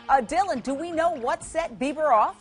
Dylan, do we know what set Bieber off?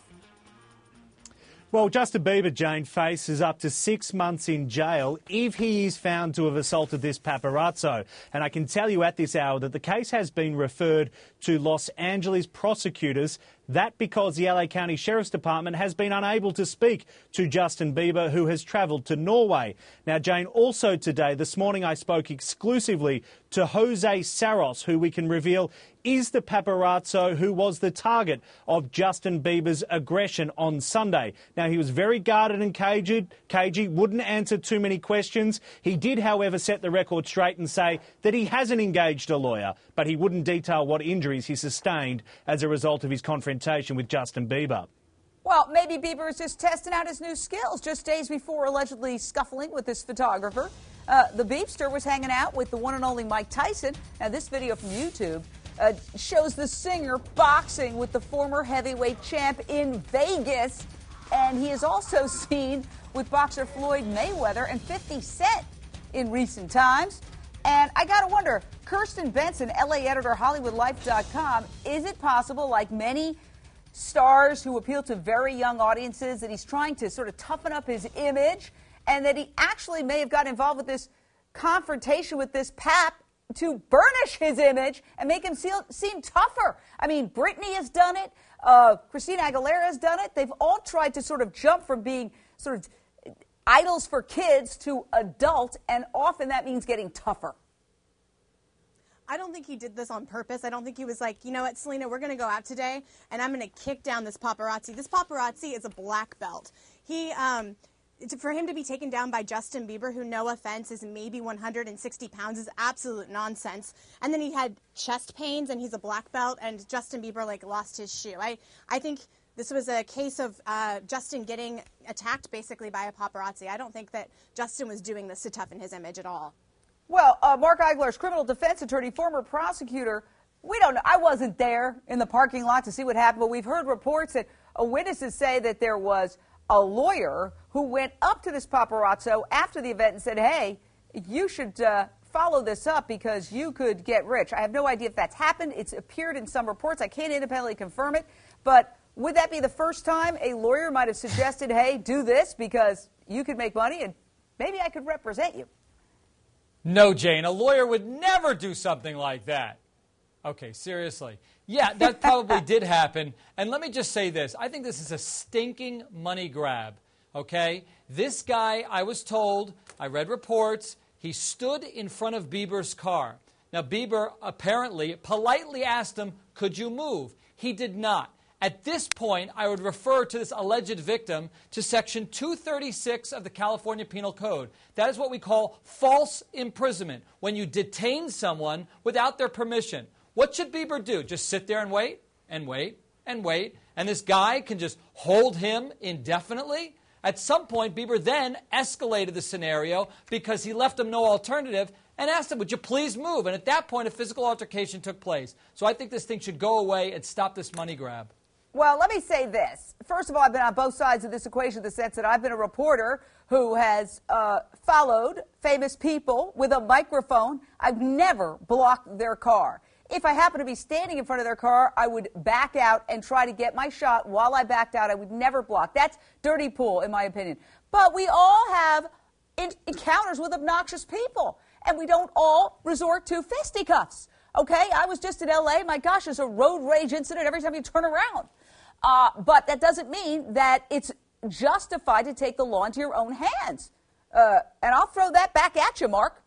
Well, Justin Bieber, Jane, faces up to 6 months in jail if he is found to have assaulted this paparazzo. And I can tell you at this hour that the case has been referred to Los Angeles prosecutors. That because the LA County Sheriff's Department has been unable to speak to Justin Bieber, who has travelled to Norway. Now, Jane, also today, this morning I spoke exclusively to Jose Saros, who we can reveal is the paparazzo who was the target of Justin Bieber's aggression on Sunday. Now, he was very guarded and cagey, wouldn't answer too many questions. He did, however, set the record straight and say that he hasn't engaged a lawyer, but he wouldn't detail what injuries he sustained as a result of his confrontation with Justin Bieber. Well, maybe Bieber is just testing out his new skills just days before allegedly scuffling with this photographer. The Beepster was hanging out with the one and only Mike Tyson. Now, this video from YouTube shows the singer boxing with the former heavyweight champ in Vegas. And he is also seen with boxer Floyd Mayweather and 50 Cent in recent times. And I got to wonder, Kirsten Benson, LA editor, HollywoodLife.com, is it possible, like many stars who appeal to very young audiences, that he's trying to sort of toughen up his image and that he actually may have gotten involved with this confrontation with this pap to burnish his image and make him seem tougher? I mean, Britney has done it. Christina Aguilera has done it. They've all tried to sort of jump from being sort of idols for kids to adult, and often that means getting tougher. I don't think he did this on purpose. I don't think he was like, you know what, Selena, we're going to go out today, and I'm going to kick down this paparazzi. This paparazzi is a black belt. For him to be taken down by Justin Bieber, who, no offense, is maybe 160 pounds, is absolute nonsense. And then he had chest pains, and he's a black belt, and Justin Bieber, like, lost his shoe. I think this was a case of Justin getting attacked, basically, by a paparazzi. I don't think that Justin was doing this to toughen his image at all. Well, Mark Eigler's criminal defense attorney, former prosecutor, we don't know. I wasn't there in the parking lot to see what happened, but we've heard reports that witnesses say that there was a lawyer who went up to this paparazzo after the event and said, hey, you should follow this up because you could get rich. I have no idea if that's happened. It's appeared in some reports. I can't independently confirm it. But would that be the first time a lawyer might have suggested, hey, do this because you could make money and maybe I could represent you? No, Jane, a lawyer would never do something like that. Okay, seriously. Yeah, that probably did happen. And let me just say this. I think this is a stinking money grab, okay? This guy, I was told, I read reports, he stood in front of Bieber's car. Now, Bieber apparently politely asked him, could you move? He did not. At this point, I would refer to this alleged victim to Section 236 of the California Penal Code. That is what we call false imprisonment, when you detain someone without their permission. What should Bieber do? Just sit there and wait, and wait, and wait, and this guy can just hold him indefinitely? At some point, Bieber then escalated the scenario because he left him no alternative and asked him, would you please move? And at that point, a physical altercation took place. So I think this thing should go away and stop this money grab. Well, let me say this. First of all, I've been on both sides of this equation in the sense that I've been a reporter who has followed famous people with a microphone. I've never blocked their car. If I happen to be standing in front of their car, I would back out and try to get my shot. While I backed out, I would never block. That's dirty pool, in my opinion. But we all have encounters with obnoxious people, and we don't all resort to fisticuffs. Okay, I was just in L.A. My gosh, there's a road rage incident every time you turn around. But that doesn't mean that it's justified to take the law into your own hands. And I'll throw that back at you, Mark.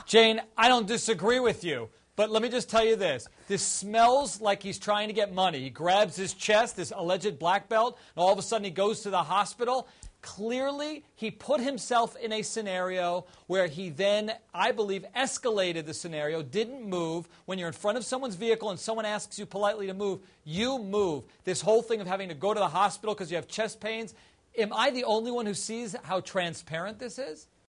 Jane, I don't disagree with you. But let me just tell you this. This smells like he's trying to get money. He grabs his chest, this alleged black belt, and all of a sudden he goes to the hospital. Clearly, he put himself in a scenario where he then, I believe, escalated the scenario, didn't move. When you're in front of someone's vehicle and someone asks you politely to move, you move. This whole thing of having to go to the hospital because you have chest pains, am I the only one who sees how transparent this is?